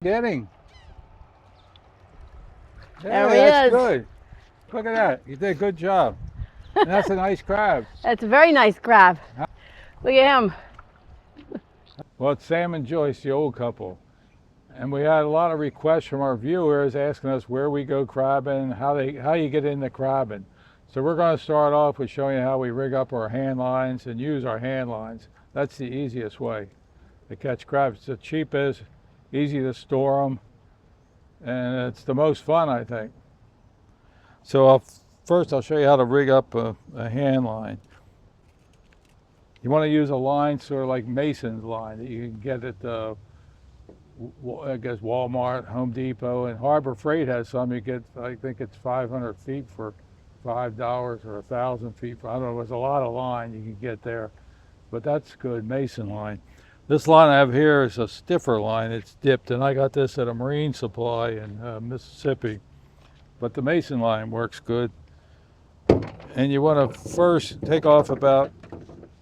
Getting. There Yeah, he that's is. good. Look at that. You did a good job. And that's a nice crab. That's a very nice crab. Look at him. Well, it's Sam and Joyce, the old couple. And we had a lot of requests from our viewers asking us where we go crabbing, how you get into crabbing. So we're going to start off with showing you how we rig up our hand lines and use our hand lines. That's the easiest way to catch crabs. It's the cheapest, easy to store them, and it's the most fun, I think. So first I'll show you how to rig up a hand line. You want to use a line sort of like Mason's line that you can get at I guess Walmart, Home Depot, and Harbor Freight has some. You get, I think it's 500 feet for $5 or 1,000 feet for, I don't know, there's a lot of line you can get there, but that's good, Mason line. This line I have here is a stiffer line. It's dipped, and I got this at a marine supply in Mississippi. But the Mason line works good. And you want to first take off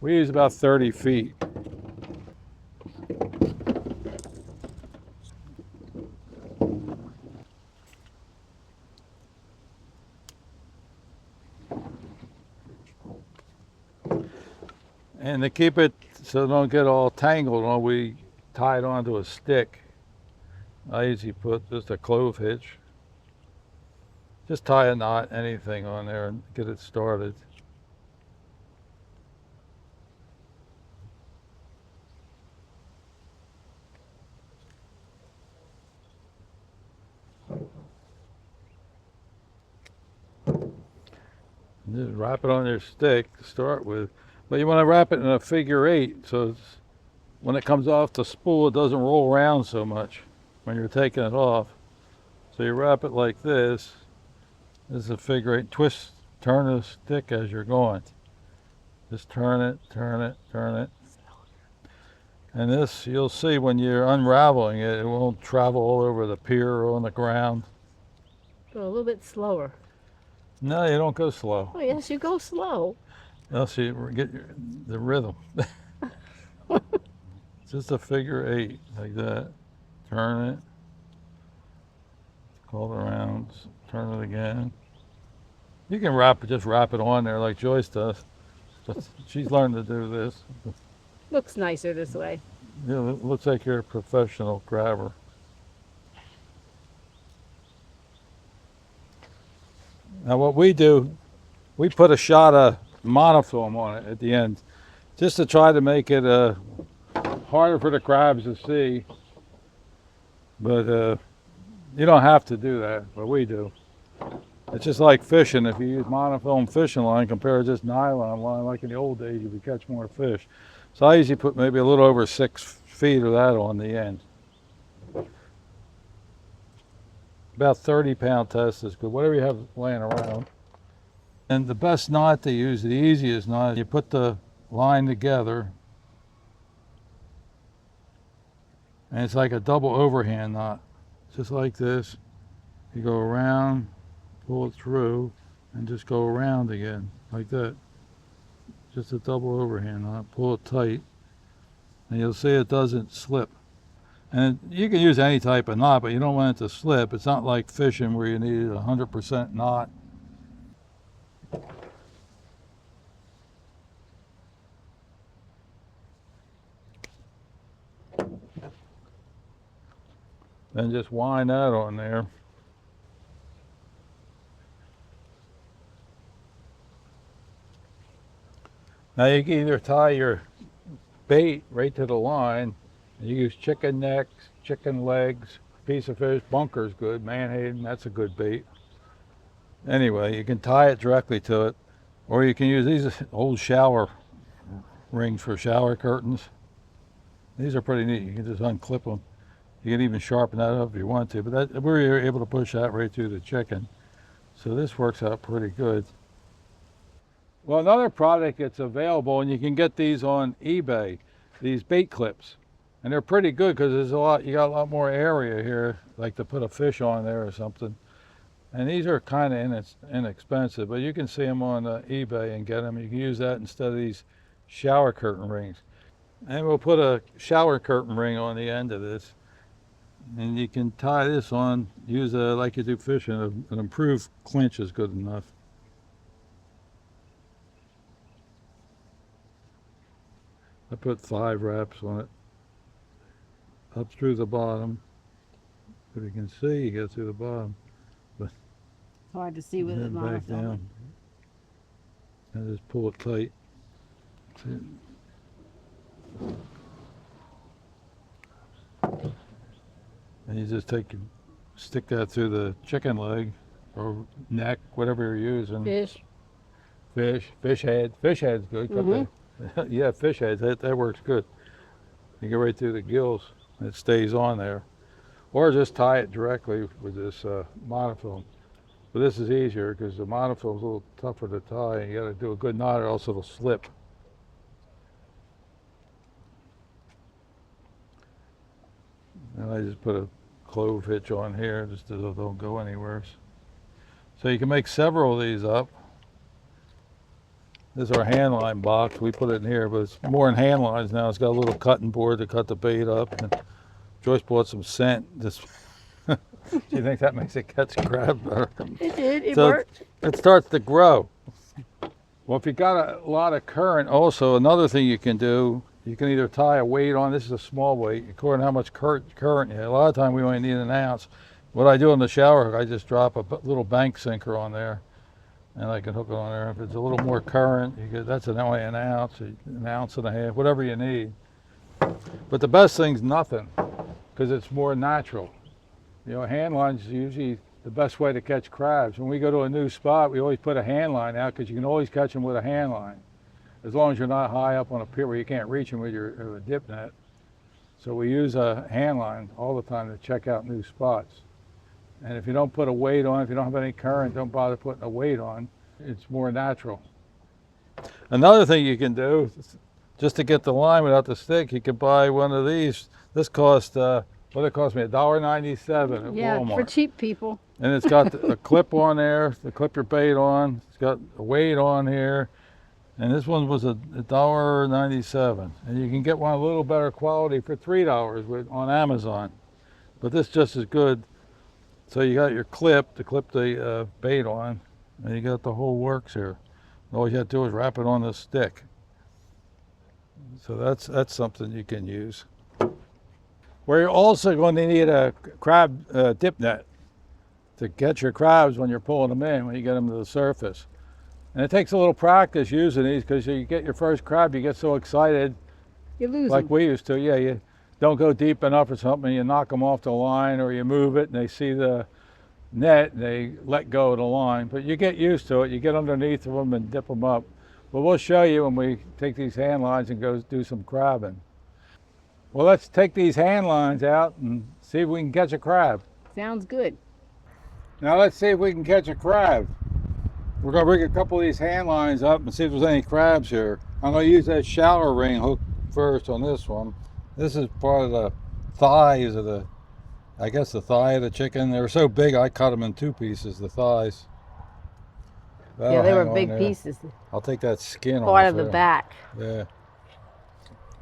we use about 30 feet. And to keep it so it don't get all tangled on, we tie it onto a stick. I usually put just a clove hitch. Just tie a knot, anything on there, and get it started. Just wrap it on your stick to start with. But you want to wrap it in a figure eight so when it comes off the spool, it doesn't roll around so much when you're taking it off. So you wrap it like this. This is a figure eight. Twist, turn the stick as you're going. Just turn it, turn it, turn it. And this, you'll see when you're unraveling it, it won't travel all over the pier or on the ground. Go a little bit slower. No, you don't go slow. Oh, yes, you go slow. Else you get the rhythm. Just a figure eight, like that. Turn it. Call it around. Turn it again. You can just wrap it on there like Joyce does. But she's learned to do this. Looks nicer this way. It looks like you're a professional grabber. Now what we do, we put a shot of monofilm on it at the end, just to try to make it harder for the crabs to see. But you don't have to do that, but we do. It's just like fishing. If you use monofilm fishing line compared to just nylon line, like in the old days, you would catch more fish. So I usually put maybe a little over 6 feet of that on the end. About 30-pound test is good, whatever you have laying around. And the best knot to use, the easiest knot, you put the line together, and it's like a double overhand knot, just like this. You go around, pull it through, and just go around again, like that. Just a double overhand knot, pull it tight, and you'll see it doesn't slip. And you can use any type of knot, but you don't want it to slip. It's not like fishing where you need a 100% knot. Then just wind that on there. Now you can either tie your bait right to the line. You use chicken necks, chicken legs, piece of fish. Bunker's good. Manhattan, that's a good bait. Anyway, you can tie it directly to it, or you can use these old shower rings for shower curtains. These are pretty neat. You can just unclip them. You can even sharpen that up if you want to, but we're able to push that right through the chicken. So this works out pretty good. Well, another product that's available, and you can get these on eBay, these bait clips. And they're pretty good because you got a lot more area here, like to put a fish on there or something. And these are kind of inexpensive, but you can see them on eBay and get them. You can use that instead of these shower curtain rings. And we'll put a shower curtain ring on the end of this. And you can tie this on, use like you do fishing, an improved clinch is good enough. I put 5 wraps on it, up through the bottom. If you can see, you get through the bottom. It's hard to see with And the then back monofilament. down. And just pull it tight. See? And you just stick that through the chicken leg or neck, whatever you're using. Fish. Fish head. Fish head's good. Yeah, fish heads, that works good. You get right through the gills, it stays on there. Or just tie it directly with this monofilm. But this is easier because the monofilm's a little tougher to tie, and you got to do a good knot or else it'll slip. And I just put a clove hitch on here just so it don't go anywhere. So you can make several of these up. This is our handline box. We put it in here, but it's more in handlines now. It's got a little cutting board to cut the bait up. And Joyce bought some scent. Do you think that makes it catch crab better? It did. It So worked. it starts to grow. Well, if you got a lot of current, also another thing you can do, you can either tie a weight on. This is a small weight, according to how much current you have. A lot of time we only need an ounce. What I do in the shower, I just drop a little bank sinker on there, and I can hook it on there. If it's a little more current, that's only an ounce and a half, whatever you need. But the best thing's nothing, because it's more natural. You know, handlines is usually the best way to catch crabs. When we go to a new spot, we always put a handline out because you can always catch them with a handline, as long as you're not high up on a pier where you can't reach them with your dip net. So we use a handline all the time to check out new spots. And if you don't put a weight on, if you don't have any current, don't bother putting a weight on. It's more natural. Another thing you can do, just to get the line without the stick, you can buy one of these. This cost, what did it cost me? $1.97 at Walmart. For cheap people. And it's got a clip on there to clip your bait on. It's got a weight on here. And this one was $1.97. And you can get one a little better quality for $3 on Amazon. But this just as good. So you got your clip to clip the bait on, and you got the whole works here. All you have to do is wrap it on the stick. So that's something you can use. We're also going to need a crab dip net to catch your crabs when you're pulling them in, when you get them to the surface. And it takes a little practice using these because you get your first crab, you get so excited. You lose like them. we used to. Yeah, you don't go deep enough or something, you knock them off the line, or you move it and they see the net and they let go of the line. But you get used to it. You get underneath of them and dip them up. But we'll show you when we take these hand lines and go do some crabbing. Well, let's take these hand lines out and see if we can catch a crab. Sounds good. Now let's see if we can catch a crab. We're going to bring a couple of these hand lines up and see if there's any crabs here. I'm going to use that shallow ring hook first on this one. This is part of the thighs of the, I guess the thigh of the chicken. They were so big I cut them in 2 pieces, the thighs. Yeah, they were big pieces. I'll take that skin off. Part of the back. Yeah.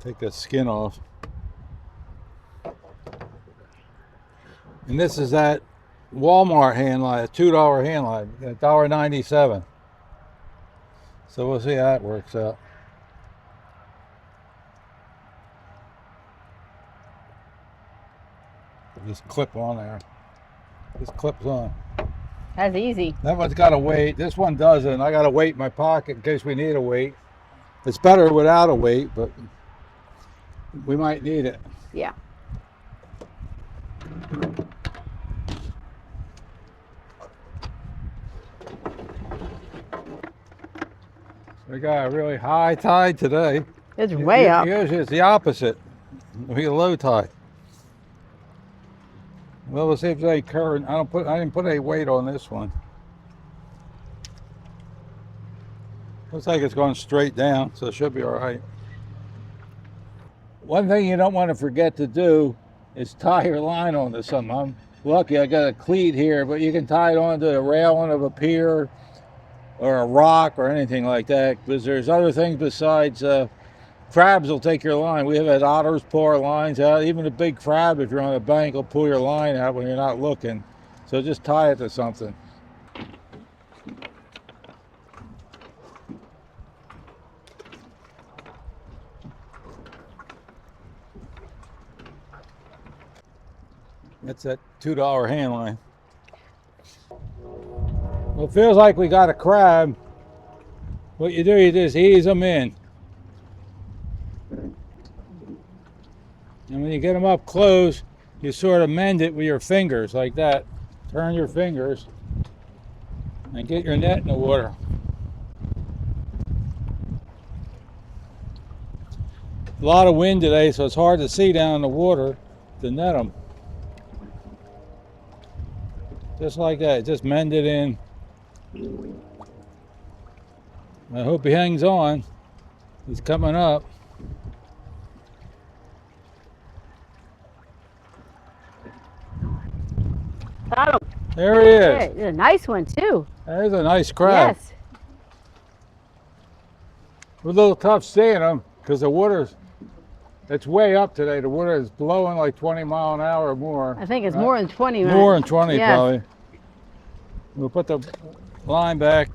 Take that skin off. And this is that Walmart hand line, a $2 hand line, $1.97. So we'll see how that works out. Just clip on there. This clips on. That's easy. That one's got a weight. This one doesn't. I got a weight in my pocket in case we need a weight. It's better without a weight, but we might need it. Yeah. We got a really high tide today. It's way up. Usually it's the opposite. We get a low tide. Well, we'll see if there's any current. I didn't put any weight on this one. Looks like it's going straight down, so it should be all right. One thing you don't want to forget to do is tie your line onto something. I'm lucky I got a cleat here, but you can tie it onto the railing of a pier or a rock or anything like that, because there's other things besides crabs will take your line. We have had otters pull our lines out. Even a big crab, if you're on a bank, will pull your line out when you're not looking. So just tie it to something. That's that $2 hand line. Well, it feels like we got a crab. What you do, you just ease them in. And when you get them up close, you sort of mend it with your fingers like that. Turn your fingers and get your net in the water. A lot of wind today, so it's hard to see down in the water to net them. Just like that, just mend it in. I hope he hangs on. He's coming up. Got him. There he is. Hey, a nice one too. There's a nice crab. Yes. We're a little tough seeing them because the water's, it's way up today. The water is blowing like 20 mile an hour or more. I think it's more than 20. More than 20 yes. probably. We'll put the line back.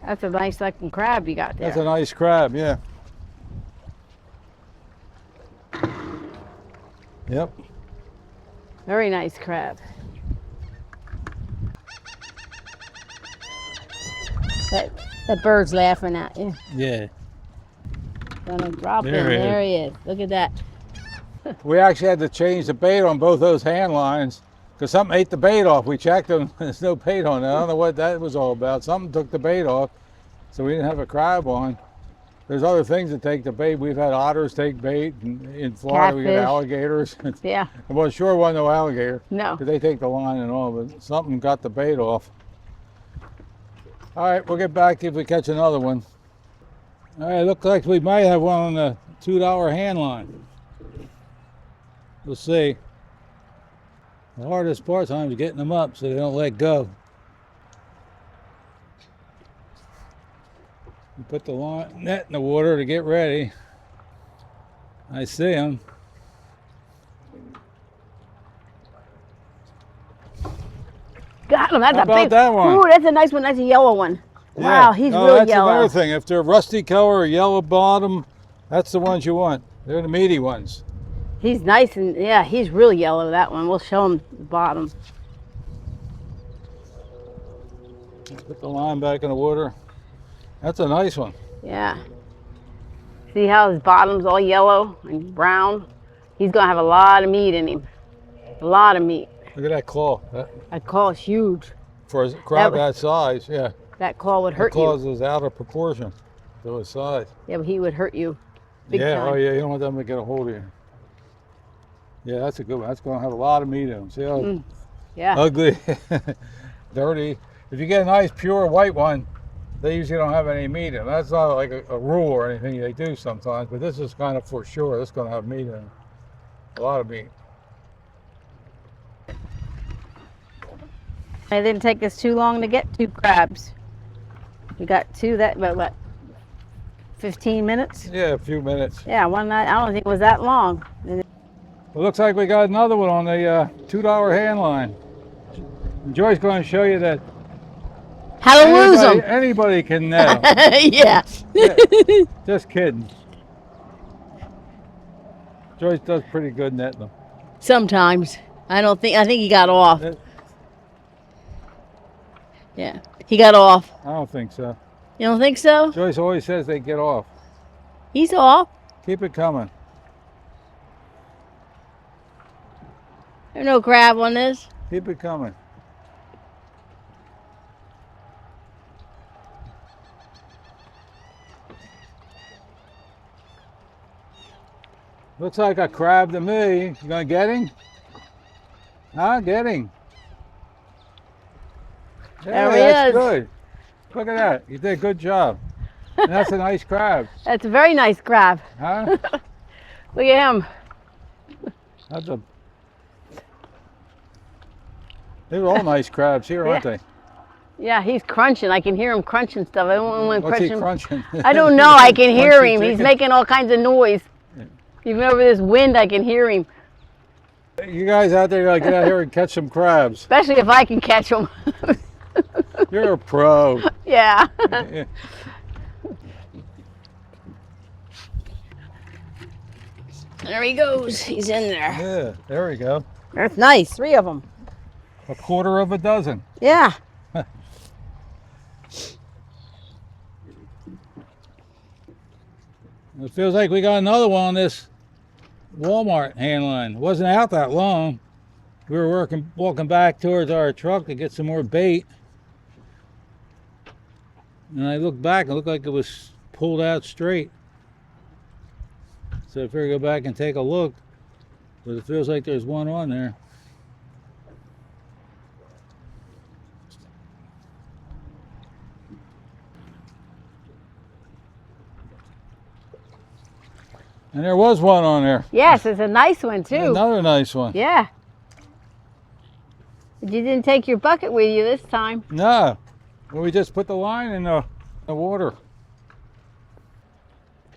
That's a nice looking crab you got there. That's a nice crab, yeah. Yep. Very nice crab. That bird's laughing at you. Yeah. Gonna drop him. There he is. There he is. Look at that. We actually had to change the bait on both those hand lines because something ate the bait off. We checked them. There's no bait on it. I don't know what that was all about. Something took the bait off, so we didn't have a crab on. There's other things that take the bait. We've had otters take bait. In Florida, we get Catfish. alligators. Yeah. Well, sure wasn't no alligator. No. Because they take the line and all, but something got the bait off. All right, we'll get back if we catch another one. All right, looks like we might have one on the $2 hand line. We'll see. The hardest part time is getting them up so they don't let go. You put the net in the water to get ready. I see them. Got him. That's How a about big that one? Ooh, that's a nice one. That's a yellow one. Yeah. Wow, he's No, really that's yellow. another thing. If they're rusty color or yellow bottom, that's the ones you want. They're the meaty ones. He's nice and yeah, he's really yellow, that one. We'll show him the bottom. Put the line back in the water. That's a nice one. Yeah. See how his bottom's all yellow and brown? He's gonna have a lot of meat in him. A lot of meat. Look at that claw. That claw is huge. For a crab that size, yeah. That claw would hurt the claw you. is out of proportion to his size. Yeah, but he would hurt you. Big Yeah, time. oh yeah, you don't want them to get a hold of you. Yeah, that's a good one. That's going to have a lot of meat in them. See how Yeah. ugly, dirty. If you get a nice pure white one, they usually don't have any meat in them. That's not like a rule or anything. They do sometimes, but this is kind of for sure. It's going to have meat in them. A lot of meat. It didn't take us too long to get 2 crabs. We got 2 that, but what, 15 minutes? Yeah, a few minutes. Yeah, one night. I don't think it was that long. It looks like we got another one on the $2 hand line. And Joy's going to show you that How to lose them. Anybody can net 'em. Yeah. Yeah, just kidding. Joyce does pretty good netting them. Sometimes. I think he got off. It- Yeah. He got off. I don't think so. You don't think so? Joyce always says they get off. He's off. Keep it coming. There's no crab on this. Keep it coming. Looks like a crab to me. You gonna get him? Huh? Get him. Yeah, There he that's is. good. Look at that. You did a good job. And that's a nice crab. That's a very nice crab. Huh? Look at him. That's a... They were all nice crabs here, aren't they? Yeah, he's crunching. I can hear him crunching stuff. I don't want to What's he crunch him. crunching? I don't know. I can hear Crunchy him. He's chicken? making all kinds of noise. Even over this wind, I can hear him. You guys out there gotta get out here and catch some crabs. Especially if I can catch them. You're a pro. Yeah. Yeah. There he goes. He's in there. Yeah, there we go. That's nice. 3 of them. A quarter of a dozen. Yeah. It feels like we got another one on this Walmart Handline. It wasn't out that long. We were walking back towards our truck to get some more bait. And I looked back, it looked like it was pulled out straight. So I figured go back and take a look. But it feels like there's one on there. And there was one on there. Yes, it's a nice one too. Another nice one. Yeah. But you didn't take your bucket with you this time. No. Well, we just put the line in the water.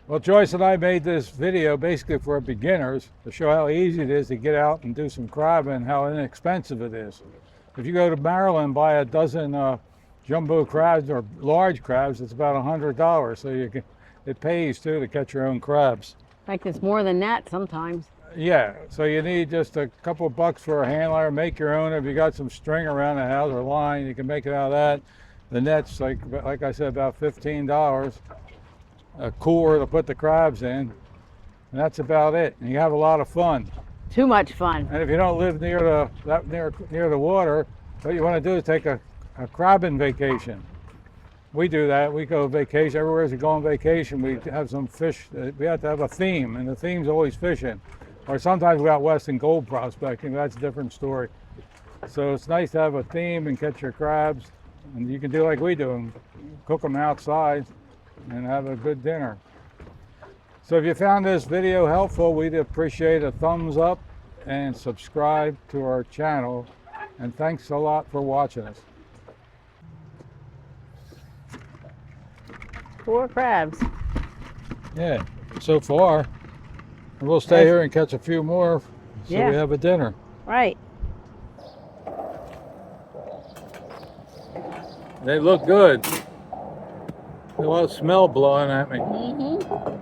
Well, Joyce and I made this video basically for beginners to show how easy it is to get out and do some crabbing and how inexpensive it is. If you go to Maryland and buy a dozen jumbo crabs or large crabs, it's about $100. So it pays too to catch your own crabs. In fact, it's more than that sometimes. Yeah, so you need just a couple of bucks for a handler. Make your own. If you got some string around the house or line, you can make it out of that. The net's like I said, about $15. A cooler to put the crabs in, and that's about it. And you have a lot of fun. Too much fun. And if you don't live near the water, what you want to do is take a crabbing vacation. We do that. We go vacation everywhere. As we go on vacation, we have some fish. We have to have a theme, and the theme's always fishing. Or sometimes we're out west in gold prospecting. That's a different story. So it's nice to have a theme and catch your crabs, and you can do like we do and cook them outside and have a good dinner. So if you found this video helpful, we'd appreciate a thumbs up and subscribe to our channel. And thanks a lot for watching us. 4 crabs. Yeah, so far. And we'll stay here and catch a few more so Yeah. we have a dinner. Right. They look good. A lot of smell blowing at me. Mm-hmm.